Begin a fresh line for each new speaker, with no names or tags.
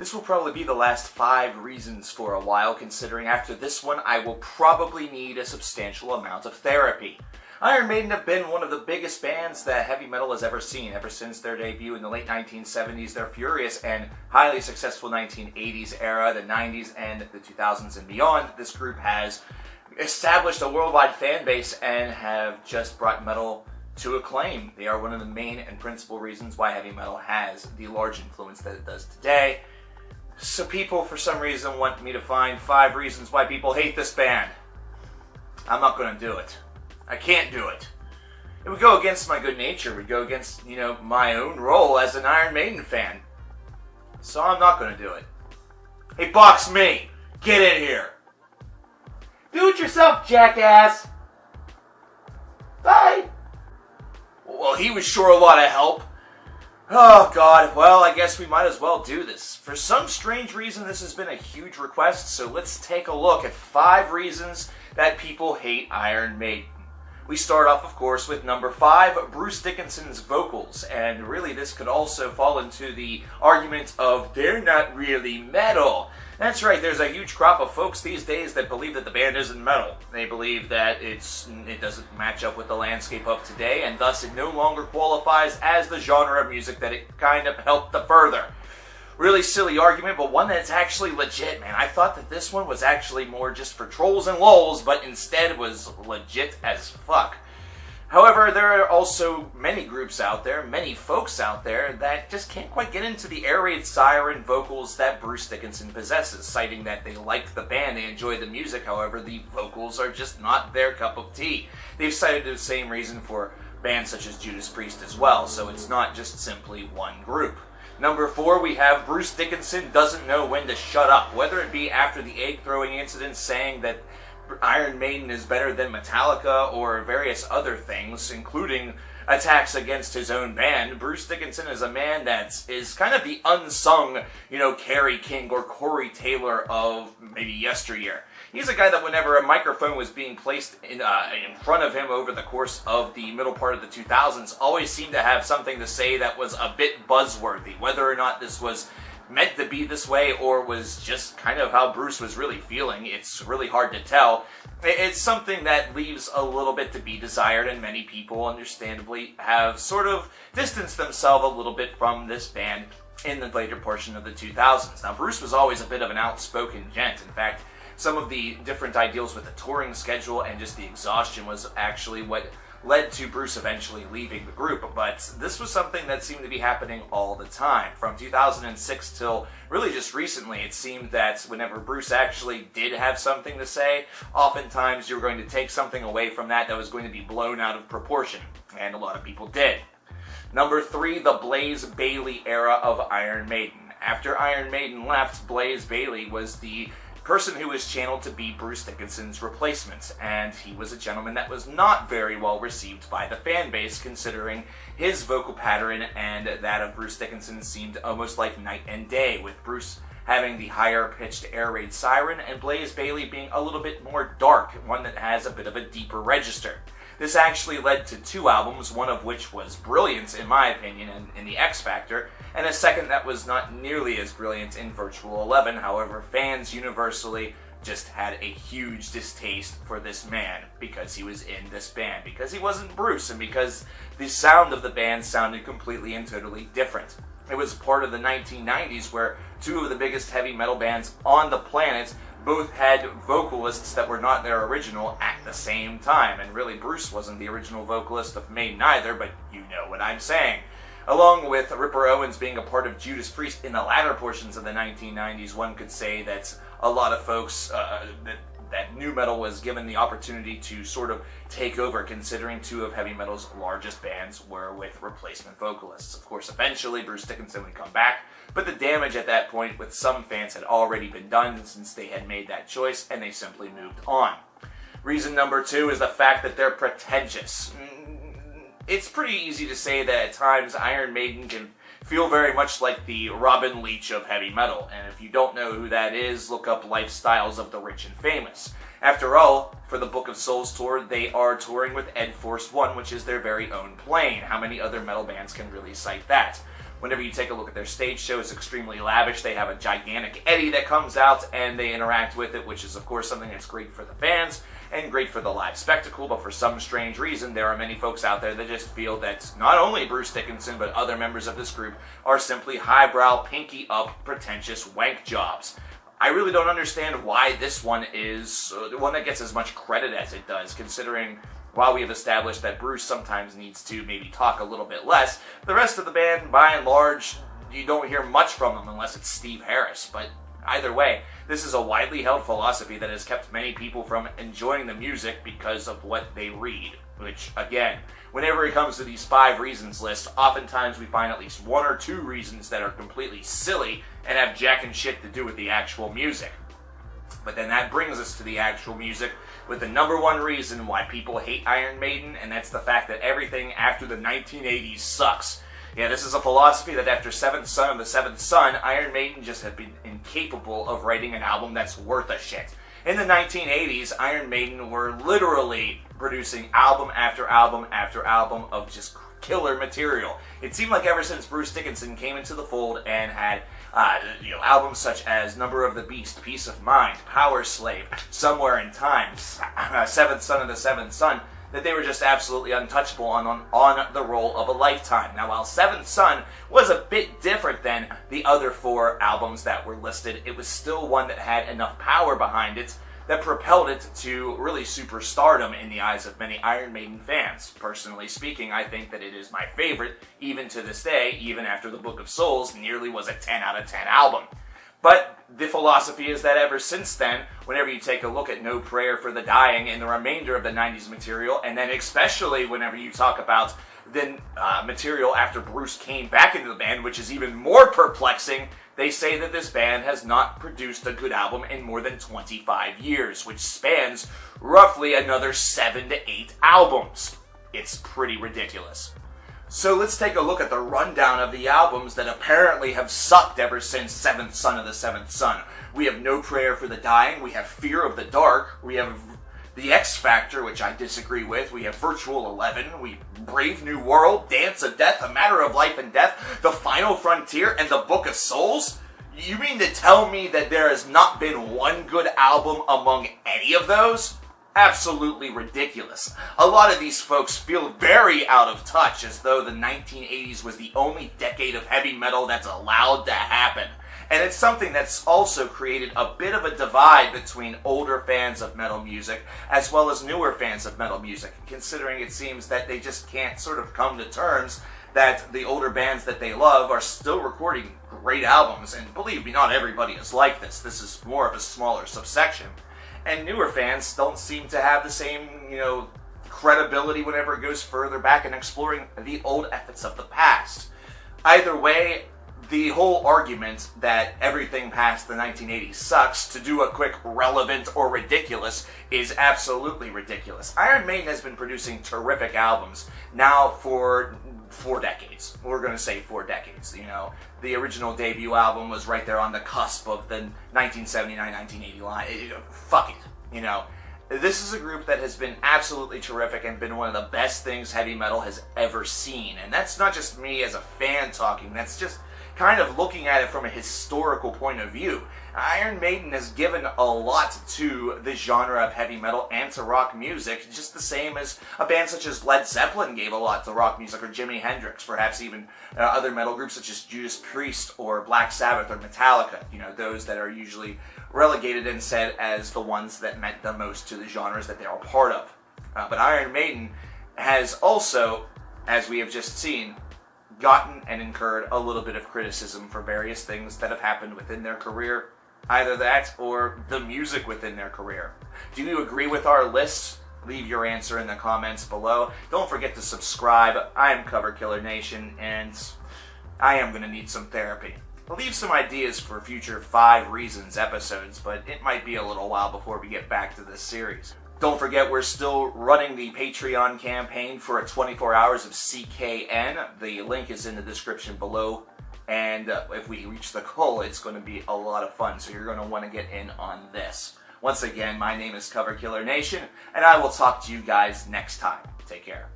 This will probably be the last 5 reasons for a while, considering after this one I will probably need a substantial amount of therapy. Iron Maiden have been one of the biggest bands that heavy metal has ever seen. Ever since their debut in the late 1970s, their furious and highly successful 1980s era, the 90s, and the 2000s and beyond, this group has established a worldwide fan base and have just brought metal to acclaim. They are one of the main and principal reasons why heavy metal has the large influence that it does today. So people, for some reason, want me to find 5 reasons why people hate this band. I'm not going to do it. I can't do it. It would go against my good nature. It would go against, my own role as an Iron Maiden fan. So I'm not going to do it. Hey, box me! Get in here! Do it yourself, jackass! Bye! Well, he was sure a lot of help. Oh, God. Well, I guess we might as well do this. For some strange reason, this has been a huge request, so let's take a look at 5 reasons that people hate Iron Maiden. We start off, of course, with number 5, Bruce Dickinson's vocals. And really, this could also fall into the argument of, they're not really metal. That's right, there's a huge crop of folks these days that believe that the band isn't metal. They believe that it doesn't match up with the landscape of today, and thus it no longer qualifies as the genre of music that it kind of helped to further. Really silly argument, but one that's actually legit, man. I thought that this one was actually more just for trolls and lulz, but instead was legit as fuck. However, there are also many groups out there, many folks out there, that just can't quite get into the air raid siren vocals that Bruce Dickinson possesses, citing that they like the band, they enjoy the music, however, the vocals are just not their cup of tea. They've cited the same reason for bands such as Judas Priest as well, so it's not just simply one group. Number 4, we have Bruce Dickinson doesn't know when to shut up, whether it be after the egg-throwing incident saying that Iron Maiden is better than Metallica or various other things, including attacks against his own band. Bruce Dickinson is a man that is kind of the unsung, Kerry King or Corey Taylor of maybe yesteryear. He's a guy that whenever a microphone was being placed in front of him over the course of the middle part of the 2000s, always seemed to have something to say that was a bit buzzworthy. Whether or not this was meant to be this way or was just kind of how Bruce was really feeling, it's really hard to tell. It's something that leaves a little bit to be desired, and many people understandably have sort of distanced themselves a little bit from this band in the later portion of the 2000s. Now, Bruce was always a bit of an outspoken gent. In fact, some of the different ideals with the touring schedule and just the exhaustion was actually what led to Bruce eventually leaving the group, but this was something that seemed to be happening all the time. From 2006 till really just recently, it seemed that whenever Bruce actually did have something to say, oftentimes you were going to take something away from that was going to be blown out of proportion, and a lot of people did. Number 3, the Blaze Bayley era of Iron Maiden. After Iron Maiden left, Blaze Bayley was the person who was channeled to be Bruce Dickinson's replacement, and he was a gentleman that was not very well received by the fan base, considering his vocal pattern and that of Bruce Dickinson seemed almost like night and day, with Bruce having the higher pitched air raid siren and Blaze Bayley being a little bit more dark, one that has a bit of a deeper register. This actually led to 2 albums, one of which was brilliant in my opinion in the X Factor, and a second that was not nearly as brilliant in Virtual 11. However, fans universally just had a huge distaste for this man because he was in this band, because he wasn't Bruce, and because the sound of the band sounded completely and totally different. It was part of the 1990s where 2 of the biggest heavy metal bands on the planet both had vocalists that were not their original at the same time. And really, Bruce wasn't the original vocalist of Maiden either, but you know what I'm saying. Along with Ripper Owens being a part of Judas Priest in the latter portions of the 1990s, one could say that a lot of folks, that nu metal was given the opportunity to sort of take over, considering 2 of heavy metal's largest bands were with replacement vocalists. Of course, eventually Bruce Dickinson would come back, but the damage at that point with some fans had already been done since they had made that choice, and they simply moved on. Reason number 2 is the fact that they're pretentious. It's pretty easy to say that at times Iron Maiden can feel very much like the Robin Leach of heavy metal, and if you don't know who that is, look up Lifestyles of the Rich and Famous. After all, for the Book of Souls tour, they are touring with Ed Force One, which is their very own plane. How many other metal bands can really cite that? Whenever you take a look at their stage show, it's extremely lavish. They have a gigantic Eddie that comes out and they interact with it, which is of course something that's great for the fans and great for the live spectacle. But for some strange reason, there are many folks out there that just feel that not only Bruce Dickinson but other members of this group are simply highbrow, pinky up, pretentious wank jobs. I really don't understand why this one is the one that gets as much credit as it does, considering while we have established that Bruce sometimes needs to maybe talk a little bit less, the rest of the band, by and large, you don't hear much from them unless it's Steve Harris. But either way, this is a widely held philosophy that has kept many people from enjoying the music because of what they read. Which, again, whenever it comes to these 5 reasons list, oftentimes we find at least 1 or 2 reasons that are completely silly and have jack and shit to do with the actual music. But then that brings us to the actual music with the number 1 reason why people hate Iron Maiden, and that's the fact that everything after the 1980s sucks. Yeah, this is a philosophy that after Seventh Son of the Seventh Son, Iron Maiden just have been incapable of writing an album that's worth a shit. In the 1980s, Iron Maiden were literally producing album after album after album of just killer material. It seemed like ever since Bruce Dickinson came into the fold and had albums such as Number of the Beast, Peace of Mind, Power Slave, Somewhere in Time, Seventh Son of the Seventh Son, that they were just absolutely untouchable on the roll of a lifetime. Now, while Seventh Son was a bit different than the other 4 albums that were listed, it was still one that had enough power behind it that propelled it to really superstardom in the eyes of many Iron Maiden fans. Personally speaking, I think that it is my favorite, even to this day, even after the Book of Souls nearly was a 10 out of 10 album. But the philosophy is that ever since then, whenever you take a look at No Prayer for the Dying and the remainder of the 90s material, and then especially whenever you talk about the material after Bruce came back into the band, which is even more perplexing, they say that this band has not produced a good album in more than 25 years, which spans roughly another 7 to 8 albums. It's pretty ridiculous. So let's take a look at the rundown of the albums that apparently have sucked ever since Seventh Son of the Seventh Son. We have No Prayer for the Dying, we have Fear of the Dark, we have The X Factor, which I disagree with, we have Virtual 11, we Brave New World, Dance of Death, A Matter of Life and Death, The Final Frontier, and The Book of Souls? You mean to tell me that there has not been one good album among any of those? Absolutely ridiculous. A lot of these folks feel very out of touch, as though the 1980s was the only decade of heavy metal that's allowed to happen. And it's something that's also created a bit of a divide between older fans of metal music as well as newer fans of metal music, considering it seems that they just can't sort of come to terms that the older bands that they love are still recording great albums. And believe me, not everybody is like this. This is more of a smaller subsection. And newer fans don't seem to have the same, credibility whenever it goes further back in exploring the old efforts of the past. Either way, the whole argument that everything past the 1980s sucks, to do a quick relevant or ridiculous, is absolutely ridiculous. Iron Maiden has been producing terrific albums now for 4 decades. We're going to say 4 decades. The original debut album was right there on the cusp of the 1979-1980 line. Fuck it. This is a group that has been absolutely terrific and been one of the best things heavy metal has ever seen. And that's not just me as a fan talking, that's just kind of looking at it from a historical point of view. Iron Maiden has given a lot to the genre of heavy metal and to rock music, just the same as a band such as Led Zeppelin gave a lot to rock music, or Jimi Hendrix, perhaps even other metal groups such as Judas Priest or Black Sabbath or Metallica, those that are usually relegated and said as the ones that meant the most to the genres that they are a part of. But Iron Maiden has also, as we have just seen, gotten and incurred a little bit of criticism for various things that have happened within their career. Either that or the music within their career. Do you agree with our list? Leave your answer in the comments below. Don't forget to subscribe. I am Cover Killer Nation, and I am going to need some therapy. Leave some ideas for future 5 Reasons episodes, but it might be a little while before we get back to this series. Don't forget, we're still running the Patreon campaign for a 24 hours of CKN. The link is in the description below. And if we reach the goal, it's going to be a lot of fun. So you're going to want to get in on this. Once again, my name is Cover Killer Nation, and I will talk to you guys next time. Take care.